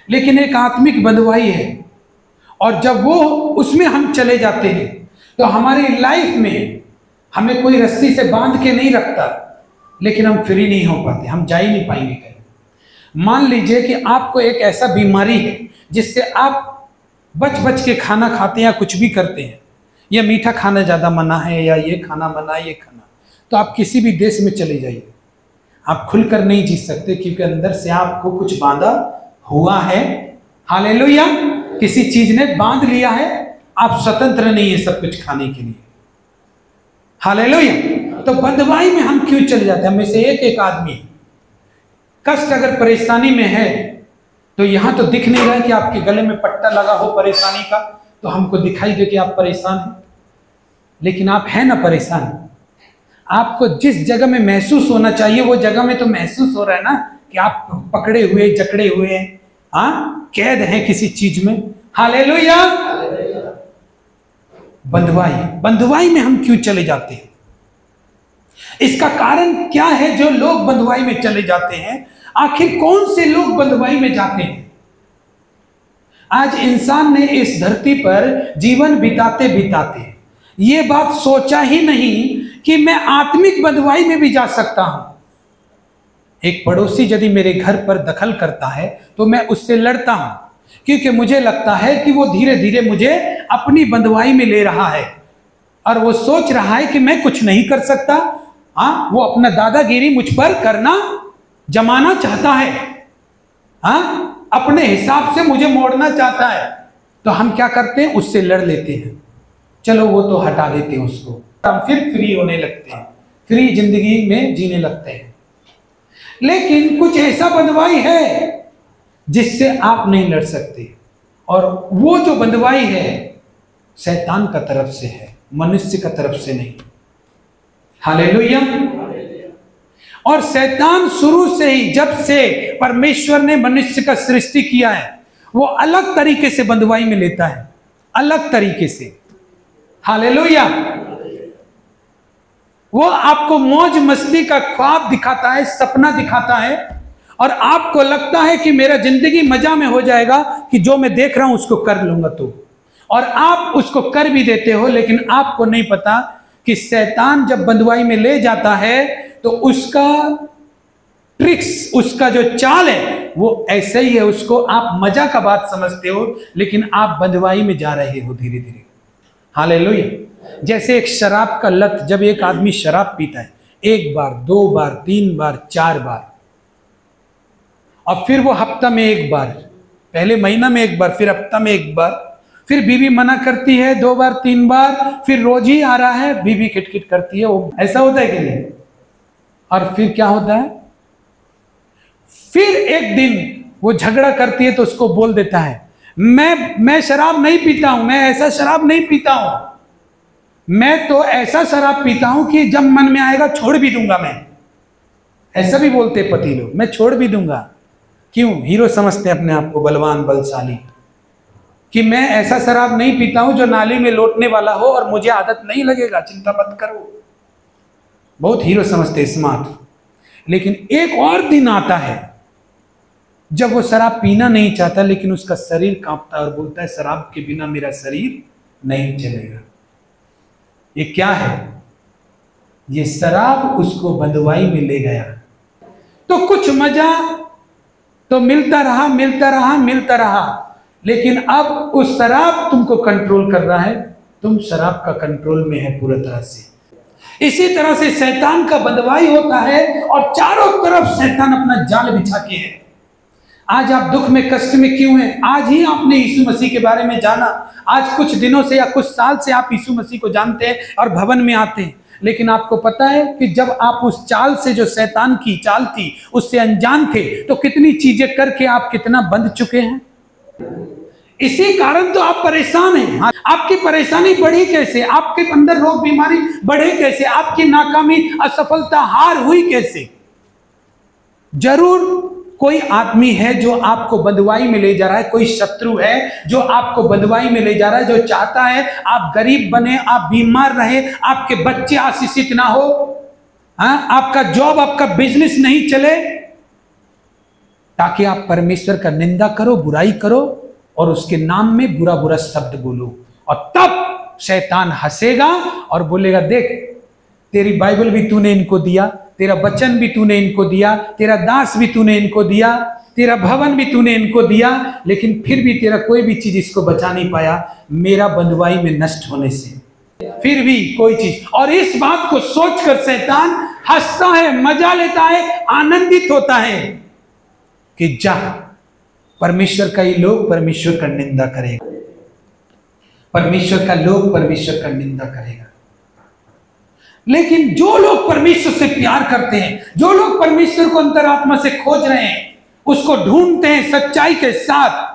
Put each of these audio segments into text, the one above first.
लेकिन एक आत्मिक बंधुआई है। और जब वो उसमें हम चले जाते हैं तो हमारी लाइफ में हमें कोई रस्सी से बांध के नहीं रखता, लेकिन हम फ्री नहीं हो पाते, हम जा ही नहीं पाएंगे कहीं। मान लीजिए कि आपको एक ऐसा बीमारी है जिससे आप बच बच के खाना खाते हैं या कुछ भी करते हैं, या मीठा खाना ज़्यादा मना है, या ये खाना मना है, ये खाना, तो आप किसी भी देश में चले जाइए, आप खुलकर नहीं जी सकते, क्योंकि अंदर से आपको कुछ बांधा हुआ है। हालेलुया, किसी चीज ने बांध लिया है, आप स्वतंत्र नहीं है सब कुछ खाने के लिए। हालेलुया। तो बंधुआई में हम क्यों चले जाते हैं? हमें से एक आदमी कष्ट अगर परेशानी में है तो यहां तो दिख नहीं रहा है कि आपके गले में पट्टा लगा हो परेशानी का, तो हमको दिखाई दे कि आप परेशान हैं, लेकिन आप हैं ना परेशान। आपको जिस जगह में महसूस होना चाहिए वो जगह में तो महसूस हो रहा है ना कि आप पकड़े हुए जकड़े हुए हैं, हाँ, कैद हैं किसी चीज में। हालेलुया। बंधुआई में हम क्यों चले जाते हैं? इसका कारण क्या है जो लोग बंधुआई में चले जाते हैं? आखिर कौन से लोग बंधुआई में जाते हैं? आज इंसान ने इस धरती पर जीवन बिताते बिताते ये बात सोचा ही नहीं कि मैं आत्मिक बंधुआई में भी जा सकता हूं। एक पड़ोसी यदि मेरे घर पर दखल करता है तो मैं उससे लड़ता हूं, क्योंकि मुझे लगता है कि वो धीरे धीरे मुझे अपनी बंधुआई में ले रहा है और वो सोच रहा है कि मैं कुछ नहीं कर सकता। हाँ, वो अपना दादागिरी मुझ पर करना जमाना चाहता है, हाँ, अपने हिसाब से मुझे मोड़ना चाहता है। तो हम क्या करते हैं? उससे लड़ लेते हैं, चलो वो तो हटा देते हैं उसको, हम फिर फ्री होने लगते हैं, फ्री जिंदगी में जीने लगते हैं। लेकिन कुछ ऐसा बंधुआई है जिससे आप नहीं लड़ सकते, और वो जो बंधुआई है शैतान का तरफ से है, मनुष्य का तरफ से नहीं। हालेलुया। और शैतान शुरू से ही, जब से परमेश्वर ने मनुष्य का सृष्टि किया है, वो अलग तरीके से बंधुआई में लेता है, अलग तरीके से। हालेलुया। वो आपको मौज मस्ती का ख्वाब दिखाता है, सपना दिखाता है, और आपको लगता है कि मेरा जिंदगी मजा में हो जाएगा कि जो मैं देख रहा हूं उसको कर लूंगा तो, और आप उसको कर भी देते हो। लेकिन आपको नहीं पता कि शैतान जब बंधुआई में ले जाता है तो उसका ट्रिक्स, उसका जो चाल है वो ऐसे ही है। उसको आप मजा का बात समझते हो, लेकिन आप बंधुआई में जा रहे हो धीरे धीरे। हालेलुया। जैसे एक शराब का लत, जब एक आदमी शराब पीता है 1 बार 2 बार 3 बार 4 बार, और फिर वो हफ्ता में 1 बार, पहले महीना में 1 बार, फिर हफ्ता में 1 बार, फिर बीवी मना करती है 2 बार 3 बार, फिर रोज ही आ रहा है, बीवी खिटखिट करती है। वो ऐसा होता है कि नहीं? और फिर क्या होता है? फिर एक दिन वो झगड़ा करती है तो उसको बोल देता है, मैं शराब नहीं पीता हूं, मैं ऐसा शराब नहीं पीता हूं, मैं तो ऐसा शराब पीता हूं कि जब मन में आएगा छोड़ भी दूंगा मैं। ऐसा भी बोलते पति लोग, मैं छोड़ भी दूंगा। क्यों? हीरो समझते हैं अपने आप को, बलवान बलशाली, कि मैं ऐसा शराब नहीं पीता हूं जो नाली में लौटने वाला हो और मुझे आदत नहीं लगेगा, चिंता मत करो। बहुत हीरो समझते, स्मार्ट। लेकिन एक और दिन आता है जब वो शराब पीना नहीं चाहता, लेकिन उसका शरीर कांपता है और बोलता है शराब के बिना मेरा शरीर नहीं चलेगा। ये क्या है? ये शराब उसको बंधुआई में ले गया। तो कुछ मजा तो मिलता रहा मिलता रहा मिलता रहा, लेकिन अब उस शराब तुमको कंट्रोल कर रहा है, तुम शराब का कंट्रोल में है पूरी तरह से। इसी तरह से शैतान का बंधुआई होता है और चारों तरफ शैतान अपना जाल बिछा के है। आज आप दुख में कष्ट में क्यों हैं? आज ही आपने यीशु मसीह के बारे में जाना, आज कुछ दिनों से या कुछ साल से आप यीशु मसीह को जानते हैं और भवन में आते हैं, लेकिन आपको पता है कि जब आप उस चाल से, जो शैतान की चाल थी, उससे अनजान थे, तो कितनी चीजें करके आप कितना बंध चुके हैं। इसी कारण तो आप परेशान हैं। आपकी परेशानी बढ़ी कैसे? आपके अंदर रोग बीमारी बढ़े कैसे? आपकी नाकामी, असफलता, हार हुई कैसे? जरूर कोई आदमी है जो आपको बंधुआई में ले जा रहा है, कोई शत्रु है जो आपको बंधुआई में ले जा रहा है, जो चाहता है आप गरीब बने, आप बीमार रहे, आपके बच्चे आशीषित ना हो, आपका जॉब, आपका बिजनेस नहीं चले। ताकि आप परमेश्वर का निंदा करो, बुराई करो और उसके नाम में बुरा बुरा शब्द बोलो, और तब शैतान हंसेगा और बोलेगा, देख तेरी बाइबल भी तूने इनको दिया, तेरा वचन भी तूने इनको दिया, तेरा दास भी तूने इनको दिया, तेरा भवन भी तूने इनको दिया, लेकिन फिर भी तेरा कोई भी चीज इसको बचा नहीं पाया मेरा बंधुआई में नष्ट होने से, फिर भी कोई चीज। और इस बात को सोचकर शैतान हंसता है, मजा लेता है, आनंदित होता है कि जा परमेश्वर का ही लोग परमेश्वर का निंदा करेगा, परमेश्वर का लोग परमेश्वर का निंदा करेगा। लेकिन जो लोग परमेश्वर से प्यार करते हैं, जो लोग परमेश्वर को अंतरात्मा से खोज रहे हैं, उसको ढूंढते हैं सच्चाई के साथ,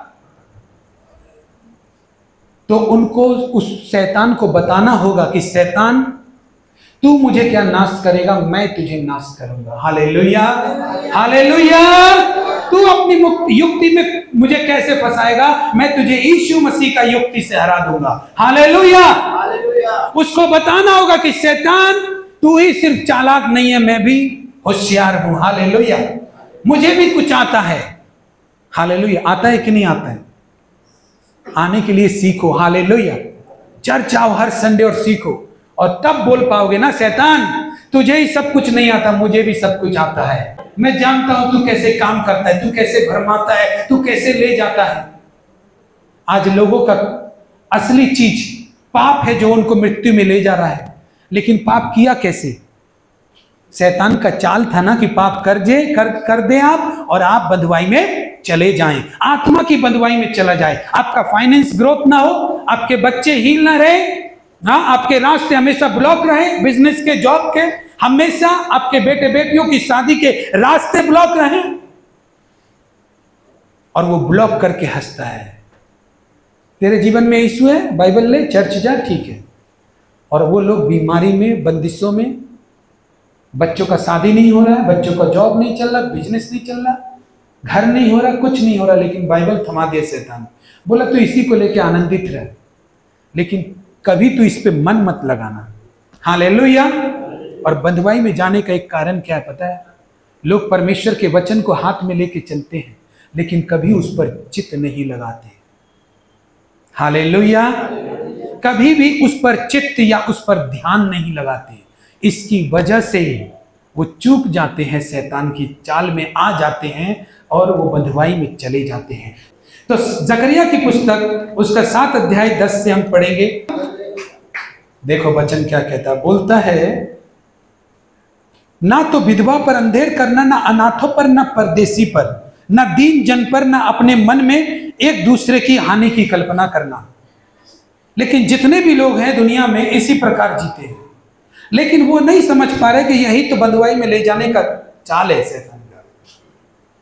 तो उनको उस शैतान को बताना होगा कि शैतान तू मुझे क्या नाश करेगा, मैं तुझे नाश करूंगा। Hallelujah, hallelujah. तू अपनी युक्ति में मुझे कैसे फंसाएगा, मैं तुझे यीशु मसीह का युक्ति से हरा दूंगा। Hallelujah, hallelujah. उसको बताना होगा कि शैतान तू ही सिर्फ चालाक नहीं है, मैं भी होशियार हूं। हालेलुया, मुझे भी कुछ आता है। हालेलुया, आता है कि नहीं आता है? आने के लिए सीखो। हालेलुया, चर्च आओ हर संडे और सीखो, और तब बोल पाओगे ना, शैतान तुझे ही सब कुछ नहीं आता, मुझे भी सब कुछ आता है, मैं जानता हूं तू कैसे काम करता है, तू कैसे भरमाता है, तू कैसे ले जाता है। आज लोगों का असली चीज पाप है जो उनको मृत्यु में ले जा रहा है, लेकिन पाप किया कैसे? शैतान का चाल था ना कि पाप कर दे आप, और आप बंधुआई में चले जाएं, आत्मा की बंधुआई में चला जाए, आपका फाइनेंस ग्रोथ ना हो, आपके बच्चे हील ना रहे, हाँ, आपके रास्ते हमेशा ब्लॉक रहे, बिजनेस के, जॉब के, हमेशा आपके बेटे बेटियों की शादी के रास्ते ब्लॉक रहे, और वो ब्लॉक करके हंसता है। तेरे जीवन में इशू है, बाइबल ले, चर्च जा, ठीक है, और वो लोग बीमारी में, बंदिशों में, बच्चों का शादी नहीं हो रहा है, बच्चों का जॉब नहीं चल रहा, बिजनेस नहीं चल रहा, घर नहीं हो रहा, कुछ नहीं हो रहा, लेकिन बाइबल थमा दिया शैतान, बोला तू इसी को लेके आनंदित रह, लेकिन कभी तू इस पे मन मत लगाना। हालेलुया। और बंधुआई में जाने का एक कारण क्या है पता है? लोग परमेश्वर के वचन को हाथ में लेके चलते हैं, लेकिन कभी उस पर चित्त नहीं लगाते। हालेलुया, कभी भी उस पर चित्त या उस पर ध्यान नहीं लगाते। इसकी वजह से वो चूक जाते हैं, शैतान की चाल में आ जाते हैं, और वो बंधुआई में चले जाते हैं। तो जकरिया की पुस्तक उसका 7 अध्याय 10 से हम पढ़ेंगे। देखो वचन क्या कहता है, बोलता है, ना तो विधवा पर अंधेर करना, ना अनाथों पर, ना परदेसी पर, ना दीन जन पर, ना अपने मन में एक दूसरे की हानि की कल्पना करना। लेकिन जितने भी लोग हैं दुनिया में इसी प्रकार जीते हैं, लेकिन वो नहीं समझ पा रहे कि यही तो बंधुआई में ले जाने का चाल है शैतान का।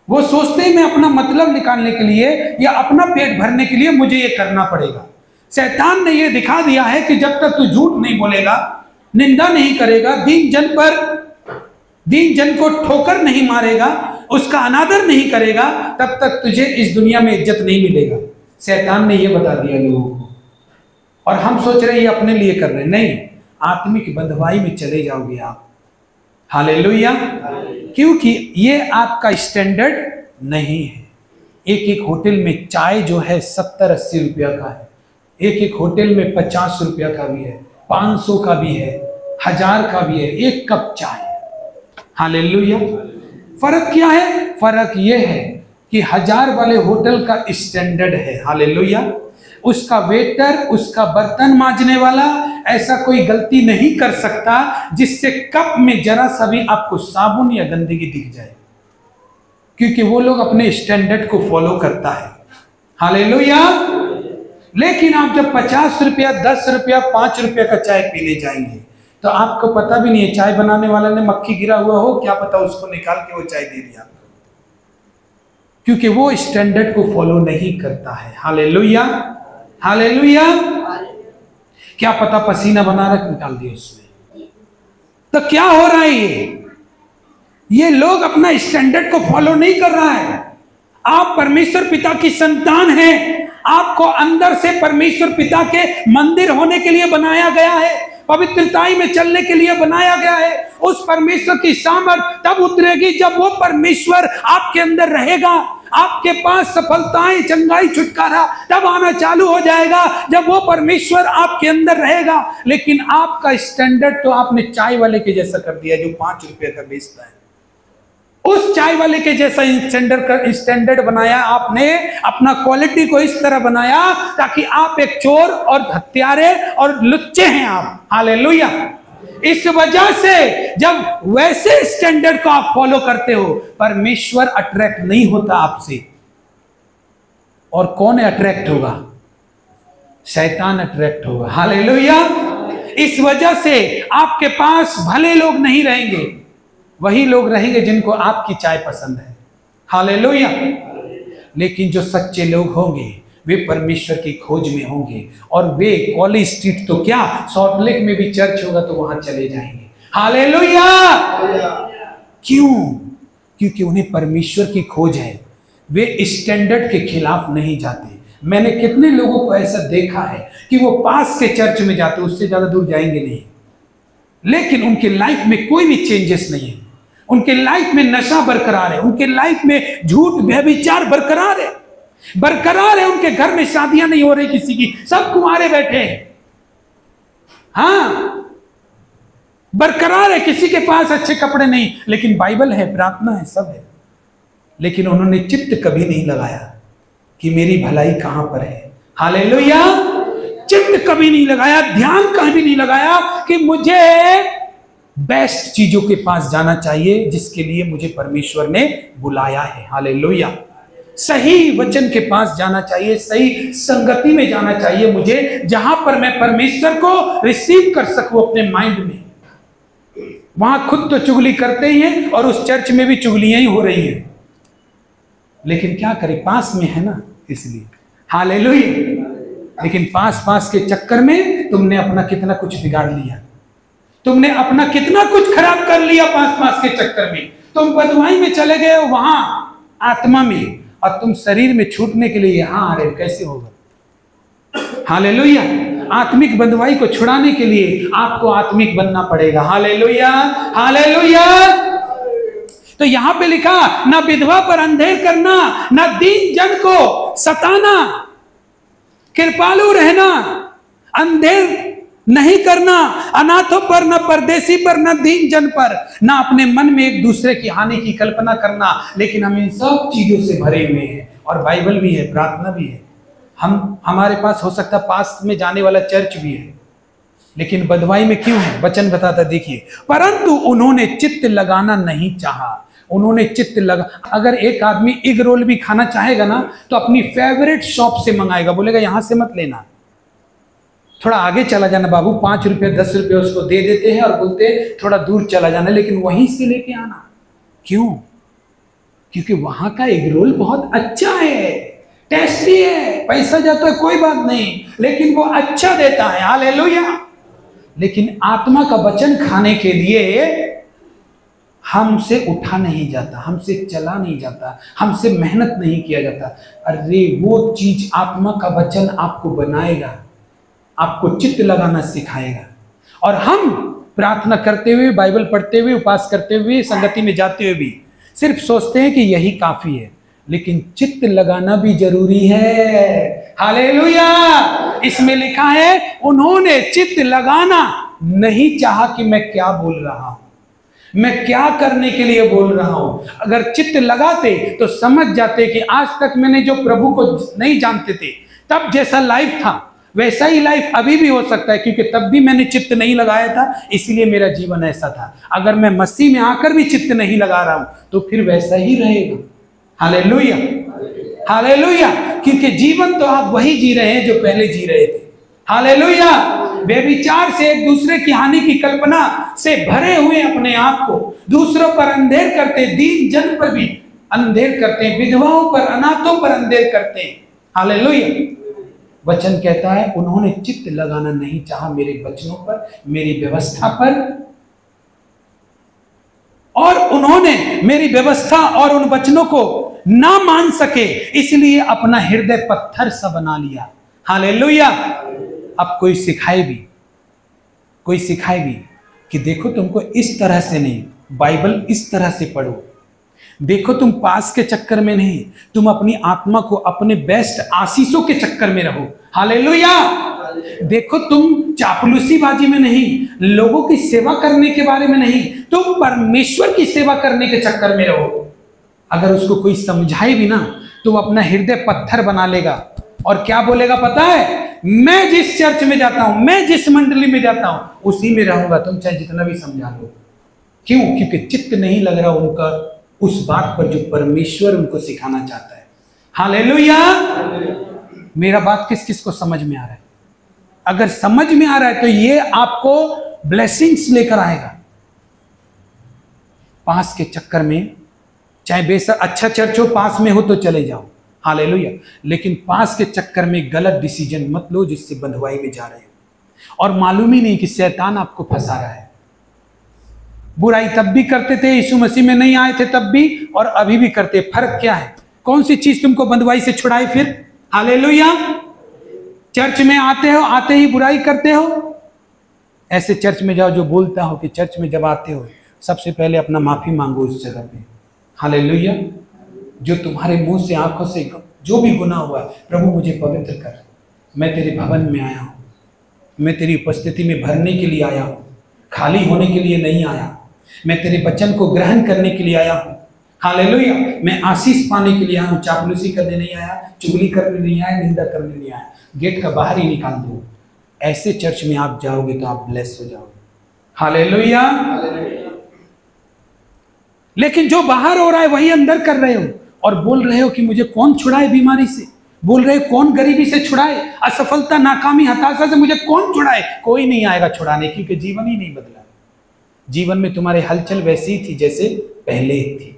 वो सोचते हैं मैं अपना मतलब निकालने के लिए या अपना पेट भरने के लिए मुझे ये करना पड़ेगा। शैतान ने ये दिखा दिया है कि जब तक तू झूठ नहीं बोलेगा, निंदा नहीं करेगा, दीन जन को ठोकर नहीं मारेगा, उसका अनादर नहीं करेगा, तब तक तुझे इस दुनिया में इज्जत नहीं मिलेगा। शैतान ने ये बता दिया लोगों को, और हम सोच रहे हैं ये अपने लिए कर रहे हैं। नहीं, आत्मिक बंधुआई में चले जाओगे आप। हालेलुया, क्योंकि ये आपका स्टैंडर्ड नहीं है। एक होटल में चाय जो है 70-80 रुपया का है, एक होटल में 50 रुपया का भी है, 500 का भी है, 1000 का भी है, एक कप चाय। हालेलुया। फर्क क्या है? फर्क ये है कि 1000 वाले होटल का स्टैंडर्ड है। हालेलुया। उसका वेटर, उसका बर्तन मांजने वाला ऐसा कोई गलती नहीं कर सकता जिससे कप में जरा सा भी आपको साबुन या गंदगी दिख जाए, क्योंकि वो लोग अपने स्टैंडर्ड को फॉलो करता है। हालेलुया। लेकिन आप जब 50 रुपया, 10 रुपया, 5 रुपया का चाय पीने जाएंगे तो आपको पता भी नहीं है, चाय बनाने वाला ने मक्खी गिरा हुआ हो, क्या पता उसको निकाल के वो चाय दे दिया, क्योंकि वो स्टैंडर्ड को फॉलो नहीं करता है। Hallelujah, hallelujah. क्या पता पसीना बना रख निकाल दिया उसमें। तो क्या हो रहा है? ये लोग अपना स्टैंडर्ड को फॉलो नहीं कर रहा है। आप परमेश्वर पिता की संतान हैं, आपको अंदर से परमेश्वर पिता के मंदिर होने के लिए बनाया गया है। पवित्रताई में चलने के लिए बनाया गया है। उस परमेश्वर की सामर्थ तब उतरेगी जब वो परमेश्वर आपके अंदर रहेगा। आपके पास सफलताएं, चंगाई, छुटकारा तब आना चालू हो जाएगा जब वो परमेश्वर आपके अंदर रहेगा। लेकिन आपका स्टैंडर्ड तो आपने चाय वाले के जैसा कर दिया जो 5 रुपए का बेचता है। उस चाय वाले के जैसा स्टैंडर्ड बनाया आपने, अपना क्वालिटी को इस तरह बनाया ताकि आप एक चोर और हत्यारे और लुच्चे हैं आप। हालेलुया। इस वजह से जब वैसे स्टैंडर्ड को आप फॉलो करते हो, परमेश्वर अट्रैक्ट नहीं होता आपसे। और कौन अट्रैक्ट होगा? शैतान अट्रैक्ट होगा। हालेलुया। इस वजह से आपके पास भले लोग नहीं रहेंगे, वही लोग रहेंगे जिनको आपकी चाय पसंद है। हालेलुया। लेकिन जो सच्चे लोग होंगे वे परमेश्वर की खोज में होंगे और वे कॉलेज स्ट्रीट तो क्या, सॉल्ट लेक में भी चर्च होगा तो वहां चले जाएंगे। हालेलुया। क्यों? क्योंकि उन्हें परमेश्वर की खोज है। वे स्टैंडर्ड के खिलाफ नहीं जाते। मैंने कितने लोगों को ऐसा देखा है कि वो पास के चर्च में जाते, उससे ज्यादा दूर जाएंगे नहीं, लेकिन उनके लाइफ में कोई भी चेंजेस नहीं है। उनके लाइफ में नशा बरकरार है, उनके लाइफ में झूठ व्यभिचार बरकरार है, उनके घर में शादियां नहीं हो रही किसी की, सब कुंवारे बैठे हैं। हाँ, बरकरार है, किसी के पास अच्छे कपड़े नहीं, लेकिन बाइबल है, प्रार्थना है, सब है। लेकिन उन्होंने चित्त कभी नहीं लगाया कि मेरी भलाई कहां पर है। हालेलुया। चित्त कभी नहीं लगाया, ध्यान कभी नहीं लगाया कि मुझे बेस्ट चीजों के पास जाना चाहिए जिसके लिए मुझे परमेश्वर ने बुलाया है। हालेलुया। सही वचन के पास जाना चाहिए, सही संगति में जाना चाहिए मुझे, जहां पर मैं परमेश्वर को रिसीव कर सकूं अपने माइंड में। वहां खुद तो चुगली करते ही हैं और उस चर्च में भी चुगलियां ही हो रही हैं, लेकिन क्या करें, पास में है ना, इसलिए। हालेलुया। लेकिन पास के चक्कर में तुमने अपना कितना कुछ बिगाड़ लिया, तुमने अपना कितना कुछ खराब कर लिया पास के चक्कर में। तुम बदवाई में चले गए वहां आत्मा में, और तुम शरीर में छूटने के लिए यहां आ रहे, कैसे होगा? हालेलुया। आत्मिक बंधुआई को छुड़ाने के लिए आपको आत्मिक बनना पड़ेगा। हालेलुया। हालेलुया। तो यहां पे लिखा, ना विधवा पर अंधेर करना, ना दीन जन को सताना, कृपालु रहना, अंधेर नहीं करना, अनाथों पर, न परदेसी पर, न दीन जन पर, न अपने मन में एक दूसरे की हानि की कल्पना करना। लेकिन हम इन सब चीजों से भरे हुए हैं, और बाइबल भी है, प्रार्थना भी है, हमारे पास हो सकता पास में जाने वाला चर्च भी है, लेकिन बदवाई में क्यों है? वचन बताता, देखिए, परंतु उन्होंने चित्त लगाना नहीं चाहा। उन्होंने चित्त लगा, अगर एक आदमी एग रोल भी खाना चाहेगा ना तो अपनी फेवरेट शॉप से मंगाएगा, बोलेगा यहां से मत लेना, थोड़ा आगे चला जाना बाबू, 5 रुपये 10 रुपये उसको दे देते हैं और बोलते हैं थोड़ा दूर चला जाना, लेकिन वहीं से लेके आना। क्यों? क्योंकि वहां का एग रोल बहुत अच्छा है, टेस्टी है, पैसा जाता है कोई बात नहीं, लेकिन वो अच्छा देता है। हालेलुया। लेकिन आत्मा का वचन खाने के लिए हमसे उठा नहीं जाता, हमसे चला नहीं जाता, हमसे मेहनत नहीं किया जाता। अरे वो चीज, आत्मा का वचन आपको बनाएगा, आपको चित्त लगाना सिखाएगा। और हम प्रार्थना करते हुए, बाइबल पढ़ते हुए, उपास करते हुए, संगति में जाते हुए भी सिर्फ सोचते हैं कि यही काफी है, लेकिन चित्त लगाना भी जरूरी है। हालेलुया। इसमें लिखा है, उन्होंने चित्त लगाना नहीं चाहा कि मैं क्या बोल रहा हूं, मैं क्या करने के लिए बोल रहा हूं। अगर चित्त लगाते तो समझ जाते कि आज तक मैंने जो प्रभु को नहीं जानते थे, तब जैसा लाइफ था वैसा ही लाइफ अभी भी हो सकता है, क्योंकि तब भी मैंने चित्त नहीं लगाया था, इसलिए मेरा जीवन ऐसा था। अगर मैं मसीह में आकर भी चित्त नहीं लगा रहा हूं तो फिर वैसा ही रहेगा। हालेलुया। हालेलुया। क्योंकि जीवन तो आप वही जी रहे हैं जो पहले जी रहे थे। हालेलुया। व्यभिचार से, एक दूसरे की हानि की कल्पना से भरे हुए अपने आप को दूसरों पर अंधेर करते, दीन जन पर भी अंधेर करते, विधवाओं पर, अनाथों पर अंधेर करते हैं। हालेलुया। वचन कहता है, उन्होंने चित्त लगाना नहीं चाहा मेरे वचनों पर, मेरी व्यवस्था पर, और उन्होंने मेरी व्यवस्था और उन वचनों को ना मान सके, इसलिए अपना हृदय पत्थर सा बना लिया। हालेलुया। अब कोई सिखाए भी, कोई सिखाए भी कि देखो तुमको इस तरह से नहीं, बाइबल इस तरह से पढ़ो, देखो तुम पास के चक्कर में नहीं, तुम अपनी आत्मा को अपने बेस्ट आशीषों के चक्कर में रहो। हालेलुया। देखो तुम चापलूसी बाजी में नहीं, लोगों की सेवा करने के बारे में नहीं, तुम परमेश्वर की सेवा करने के चक्कर में रहो। अगर उसको कोई समझाए भी ना तो वो अपना हृदय पत्थर बना लेगा और क्या बोलेगा पता है, मैं जिस चर्च में जाता हूं, मैं जिस मंडली में जाता हूं उसी में रहूंगा, तुम चाहे जितना भी समझा लो। क्यों? क्योंकि चित्त नहीं लग रहा उनका उस बात पर जो परमेश्वर उनको सिखाना चाहता है। हालेलुया। मेरा बात किस किस को समझ में आ रहा है? अगर समझ में आ रहा है तो ये आपको ब्लेसिंग्स लेकर आएगा। पास के चक्कर में, चाहे बेशक अच्छा चर्च हो, पास में हो तो चले जाओ, हालेलुया, लेकिन पास के चक्कर में गलत डिसीजन मत लो जिससे बंधुआई में जा रहे हो और मालूम ही नहीं कि शैतान आपको फंसा रहा है। बुराई तब भी करते थे, यीशु मसीह में नहीं आए थे तब भी, और अभी भी करते। फर्क क्या है? कौन सी चीज तुमको बंधुआई से छुड़ाए फिर? हालेलुया। चर्च में आते हो, आते ही बुराई करते हो। ऐसे चर्च में जाओ जो बोलता हो कि चर्च में जब आते हो सबसे पहले अपना माफी मांगो उस जगह पे। हालेलुया। जो तुम्हारे मुंह से, आंखों से जो भी गुनाह हुआ है, प्रभु मुझे पवित्र कर, मैं तेरे भवन में आया हूं, मैं तेरी उपस्थिति में भरने के लिए आया हूं, खाली होने के लिए नहीं आया, मैं तेरे वचन को ग्रहण करने के लिए आया हूं। हालेलुया। मैं आशीष पाने के लिए आया हूं, चापलूसी करने नहीं आया, चुगली करने नहीं आया, निंदा करने नहीं आया। गेट का बाहर ही निकाल दो। ऐसे चर्च में आप जाओगे तो आप ब्लेस हो जाओगे। हालेलुया। लेकिन जो बाहर हो रहा है वही अंदर कर रहे हो और बोल रहे हो कि मुझे कौन छुड़ाए बीमारी से, बोल रहे हो कौन गरीबी से छुड़ाए, असफलता, नाकामी, हताशा से मुझे कौन छुड़ाए। कोई नहीं आएगा छुड़ाने, क्योंकि जीवन ही नहीं बदला। जीवन में तुम्हारे हलचल वैसी ही थी जैसे पहले ही थी।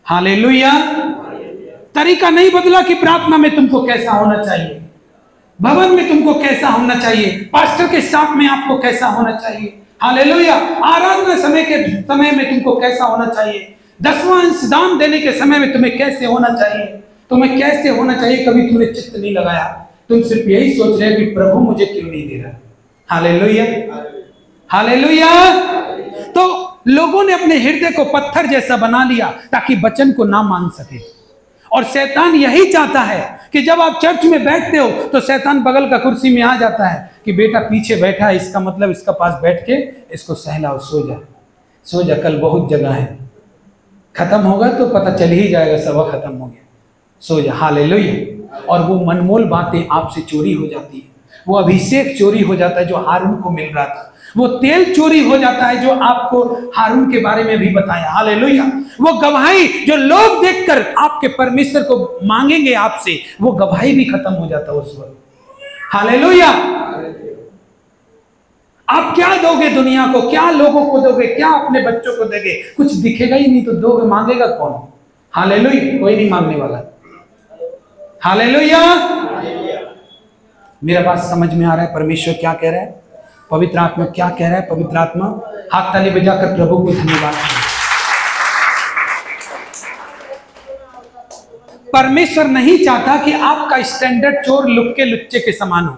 हालेलुया। तरीका नहीं बदला कि प्रार्थना में तुमको कैसा होना चाहिए, भवन में तुमको कैसा होना चाहिए, पास्टर के साथ में आपको कैसा होना चाहिए। हालेलुया। आराधना समय में तुमको कैसा होना चाहिए, 10वां अंश दान देने के समय में तुम्हें कैसे होना चाहिए, तुम्हें कैसे होना चाहिए, कभी तुमने चित्त नहीं लगाया। तुम सिर्फ यही सोच रहे हो कि प्रभु मुझे क्यों नहीं दे रहा। हालेलुया। हालेलुया। तो लोगों ने अपने हृदय को पत्थर जैसा बना लिया ताकि वचन को ना मान सके। और शैतान यही चाहता है कि जब आप चर्च में बैठते हो तो शैतान बगल का कुर्सी में आ जाता है कि बेटा पीछे बैठा है, इसका मतलब इसका पास बैठ के इसको सहलाओ, सो जा, सो जा, कल बहुत जगह है, खत्म होगा तो पता चल ही जाएगा सवा खत्म हो गया, सो जा। हालेलुया। और वो मनमोल बातें आपसे चोरी हो जाती है, वो अभिषेक चोरी हो जाता है जो हारून को मिल रहा था, वो तेल चोरी हो जाता है जो आपको हारून के बारे में भी बताया। हालेलुया। वो गवाही जो लोग देखकर आपके परमेश्वर को मांगेंगे आपसे, वो गवाही भी खत्म हो जाता है उस वक्त। हालेलुया। आप क्या दोगे दुनिया को, क्या लोगों को दोगे, क्या अपने बच्चों को दोगे? कुछ दिखेगा ही नहीं तो दोगे, मांगेगा कौन? हालेलुया। कोई नहीं मांगने वाला। हालेलुया। मेरा बात समझ में आ रहा है परमेश्वर क्या कह रहा है, पवित्र आत्मा क्या कह रहा है? पवित्र आत्मा, हाथ ताली बजाकर प्रभु को धन्यवाद। परमेश्वर नहीं चाहता कि आपका स्टैंडर्ड चोर लुक्के लुच्चे के समान हो।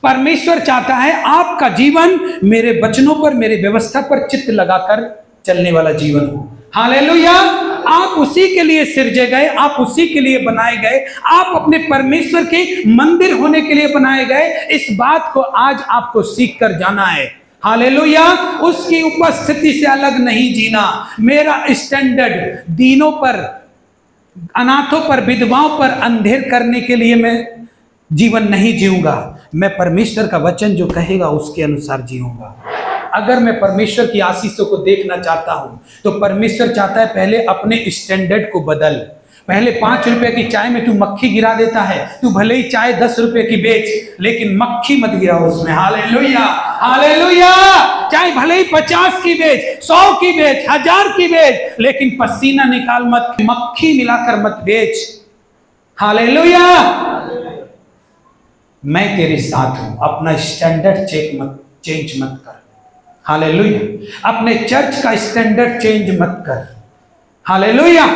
परमेश्वर चाहता है आपका जीवन मेरे वचनों पर, मेरे व्यवस्था पर चित्त लगाकर चलने वाला जीवन हो। हालेलुया। आप उसी के लिए सिरजे गए, आप उसी के लिए बनाए गए, आप अपने परमेश्वर के मंदिर होने के लिए बनाए गए। इस बात को आज आपको सीख कर जाना है। हालेलुया। उसकी उपस्थिति से अलग नहीं जीना। मेरा स्टैंडर्ड दीनों पर, अनाथों पर, विधवाओं पर अंधेर करने के लिए मैं जीवन नहीं जीऊंगा। मैं परमेश्वर का वचन जो कहेगा उसके अनुसार जीऊंगा। अगर मैं परमेश्वर की आशीषों को देखना चाहता हूं तो परमेश्वर चाहता है पहले अपने स्टैंडर्ड को बदल। पहले 5 रुपए की चाय में तू मक्खी गिरा देता है, तू भले ही चाय 10 रुपए की बेच, लेकिन मक्खी मत गिरा उसमें। हालेलुया। हालेलुया। चाहे भले ही 50 की बेच, 100 की बेच, 1000 की बेच, लेकिन पसीना निकाल मत, मक्खी मिलाकर मत बेच। हालेलुया। मैं तेरे साथ हूं। अपना स्टैंडर्ड चेंज मत कर। हालेलुया। अपने चर्च का स्टैंडर्ड चेंज मत कर। हालेलुया।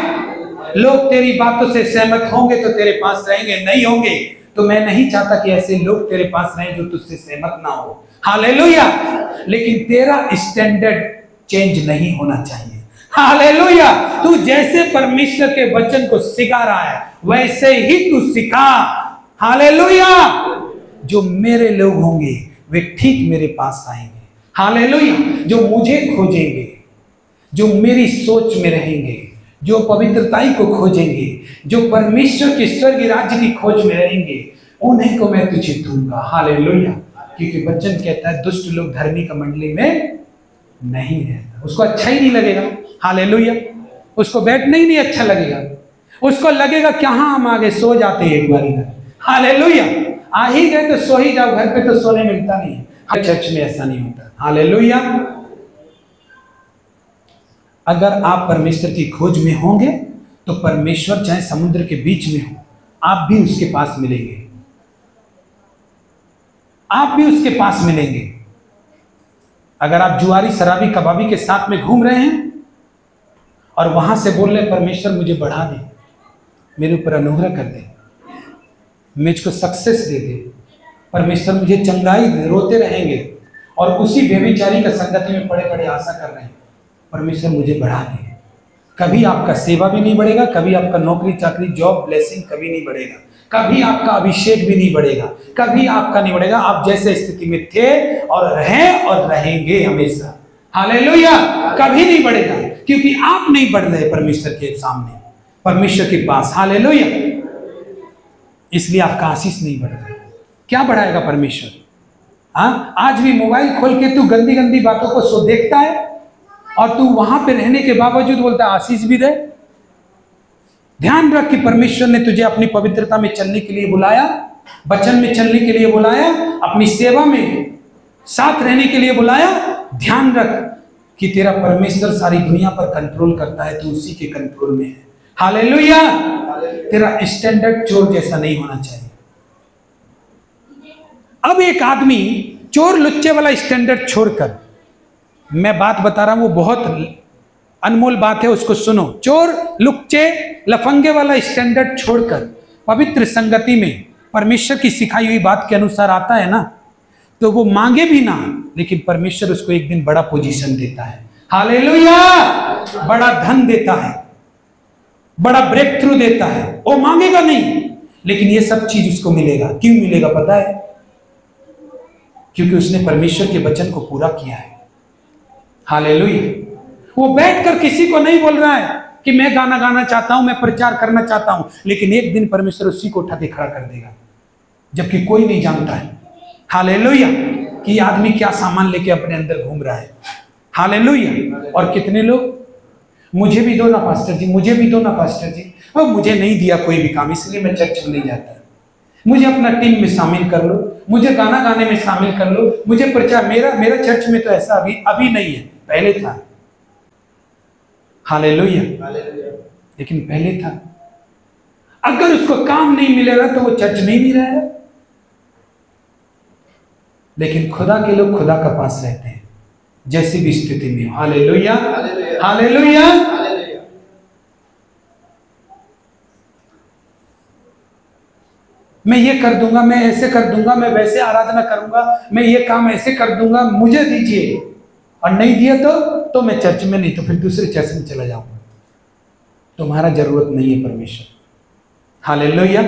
लोग तेरी बातों से सहमत होंगे तो तेरे पास रहेंगे, नहीं होंगे तो मैं नहीं चाहता कि ऐसे लोग तेरे पास रहें जो तुझसे सहमत ना हो। हालेलुया। लेकिन तेरा स्टैंडर्ड चेंज नहीं होना चाहिए। हालेलुया। तू जैसे परमेश्वर के वचन को सिखा रहा है वैसे ही तू सिखा। हालेलुया। जो मेरे लोग होंगे वे ठीक मेरे पास आएंगे। हालेलुया। जो मुझे खोजेंगे, जो मेरी सोच में रहेंगे, जो पवित्रताई को खोजेंगे, जो परमेश्वर के स्वर्ग राज्य की खोज में रहेंगे, उन्हीं को मैं तुझे दूंगा। हालेलुया। क्योंकि वचन कहता है दुष्ट लोग धर्मी का मंडली में नहीं रहता, उसको अच्छा ही नहीं लगेगा। हालेलुया। उसको बैठना ही नहीं अच्छा लगेगा, उसको लगेगा क्या हाँ हम आगे सो जाते हैं एक बार इधर। हालेलुया। आ ही गए तो सो ही जाओ, घर पे तो सोने मिलता नहीं है। हर चर्च में ऐसा नहीं होता। हालेलुया। अगर आप परमेश्वर की खोज में होंगे तो परमेश्वर चाहे समुद्र के बीच में हो, आप भी उसके पास मिलेंगे, आप भी उसके पास मिलेंगे। अगर आप जुआरी शराबी कबाबी के साथ में घूम रहे हैं और वहां से बोल रहे परमेश्वर मुझे बढ़ा दे, मेरे ऊपर अनुग्रह कर दे, मुझको सक्सेस दे दे, परमेश्वर मुझे चंगाई दे, रोते रहेंगे और उसी बेविचारी का संगति में पड़े पड़े आशा कर रहे हैं परमेश्वर मुझे बढ़ा दे, कभी आपका सेवा भी नहीं बढ़ेगा, कभी आपका नौकरी चाकरी जॉब ब्लेसिंग कभी नहीं बढ़ेगा, कभी आपका अभिषेक भी नहीं बढ़ेगा, कभी आपका नहीं बढ़ेगा। आप जैसे स्थिति में थे और रहें और रहेंगे हमेशा। हालेलुया। कभी नहीं बढ़ेगा क्योंकि आप नहीं बढ़ रहे परमेश्वर के सामने, परमेश्वर के पास। हालेलुया। इसलिए आपका आशीष नहीं बढ़ रहा। क्या बढ़ाएगा परमेश्वर? हाँ, आज भी मोबाइल खोल के तू गंदी गंदी बातों को सो देखता है और तू वहां पे रहने के बावजूद बोलता है आशीष भी दे। ध्यान रख कि परमेश्वर ने तुझे अपनी पवित्रता में चलने के लिए बुलाया, वचन में चलने के लिए बुलाया, अपनी सेवा में साथ रहने के लिए बुलाया। ध्यान रख कि तेरा परमेश्वर सारी दुनिया पर कंट्रोल करता है, तू उसी के कंट्रोल में है। हालेलुया। तेरा स्टैंडर्ड चोर जैसा नहीं होना चाहिए। अब एक आदमी चोर लुच्चे वाला स्टैंडर्ड छोड़कर, मैं बात बता रहा हूं वो बहुत अनमोल बात है, उसको सुनो। चोर लुच्चे लफंगे वाला स्टैंडर्ड छोड़कर पवित्र संगति में परमेश्वर की सिखाई हुई बात के अनुसार आता है ना, तो वो मांगे भी ना, लेकिन परमेश्वर उसको एक दिन बड़ा पोजीशन देता है। हालेलुया। बड़ा धन देता है, बड़ा ब्रेक थ्रू देता है। वो मांगेगा नहीं, लेकिन ये सब चीज उसको मिलेगा। क्यों मिलेगा पता है? क्योंकि उसने परमेश्वर के वचन को पूरा किया है। हालेलुया। वो बैठकर किसी को नहीं बोल रहा है कि मैं गाना गाना चाहता हूं, मैं प्रचार करना चाहता हूं, लेकिन एक दिन परमेश्वर उसी को उठा के खड़ा कर देगा, जबकि कोई नहीं जानता है। हालेलुया। कि ये आदमी क्या सामान लेके अपने अंदर घूम रहा है। हालेलुया। और कितने लोग मुझे भी दो ना पास्टर जी, मुझे भी दो ना पास्टर जी, और मुझे नहीं दिया कोई भी काम इसलिए मैं चर्च में नहीं जाता, मुझे अपना टीम में शामिल कर लो, मुझे गाना गाने में शामिल कर लो, मुझे प्रचार, मेरा चर्च में तो ऐसा अभी नहीं है, पहले था। हालेलुया। लेकिन पहले था। अगर उसको काम नहीं मिलेगा तो वो चर्च में ही नहीं रहेगा। लेकिन खुदा के लोग खुदा का पास रहते हैं जैसी भी स्थिति में। हालेलुया। हालेलुया। मैं ये कर दूंगा, मैं ऐसे कर दूंगा, मैं वैसे आराधना करूंगा, मैं ये काम ऐसे कर दूंगा, मुझे दीजिए, और नहीं दिया तो मैं चर्च में नहीं, तो फिर दूसरे चर्च में चला जाऊंगा। तुम्हारा जरूरत नहीं है परमेश्वर। हालेलुया।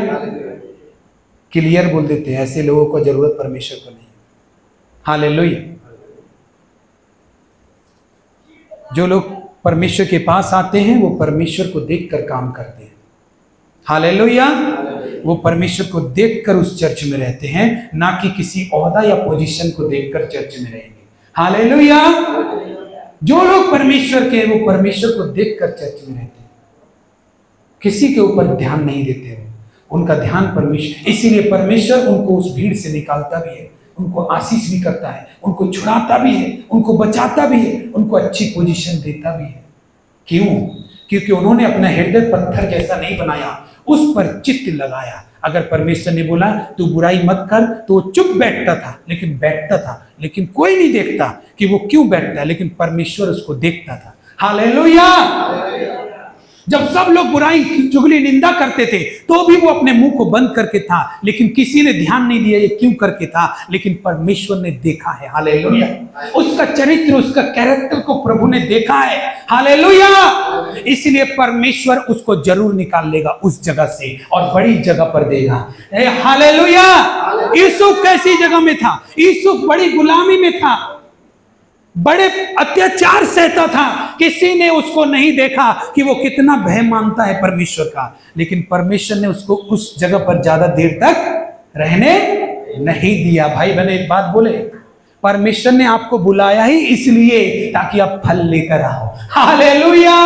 क्लियर बोल देते हैं, ऐसे लोगों को जरूरत परमेश्वर को नहीं है। हालेलुया। जो लोग परमेश्वर के पास आते हैं वो परमेश्वर को देखकर काम करते हैं। हालेलुया। वो परमेश्वर को देखकर उस चर्च में रहते हैं, ना कि किसी ओहदा या पोजीशन को देखकर चर्च में रहेंगे। हालेलुया। जो लोग परमेश्वर के, वो परमेश्वर को देखकर चर्च में रहते हैं, किसी के ऊपर ध्यान नहीं देते हैं, उनका ध्यान परमेश्वर। इसीलिए परमेश्वर उनको उस भीड़ से निकालता भी है, उनको आशीष भी करता है, उनको छुड़ाता भी है, उनको बचाता भी है, उनको अच्छी पोजीशन देता भी है। क्यों? क्योंकि उन्होंने अपना हृदय पत्थर जैसा नहीं बनाया, उस पर चित्त लगाया। अगर परमेश्वर ने बोला तू बुराई मत कर, तो वो चुप बैठता था, लेकिन कोई नहीं देखता कि वो क्यों बैठता है, लेकिन परमेश्वर उसको देखता था। हालेलुया। जब सब लोग बुराई चुगली निंदा करते थे तो भी वो अपने मुंह को बंद करके था, लेकिन किसी ने ध्यान नहीं दिया ये क्यों करके था, लेकिन परमेश्वर ने देखा है। हालेलुया। उसका चरित्र, उसका कैरेक्टर को प्रभु ने देखा है। हालेलुया। इसलिए परमेश्वर उसको जरूर निकाल लेगा उस जगह से और बड़ी जगह पर देगा। हालेलुया। यूसुफ कैसी जगह में था? यूसुफ बड़ी गुलामी में था, बड़े अत्याचार सहता था। किसी ने उसको नहीं देखा कि वो कितना भय मानता है परमेश्वर का, लेकिन परमेश्वर ने उसको उस जगह पर ज्यादा देर तक रहने नहीं दिया। भाई बहन एक बात बोले, परमेश्वर ने आपको बुलाया ही इसलिए ताकि आप फल लेकर आओ। हालेलुया।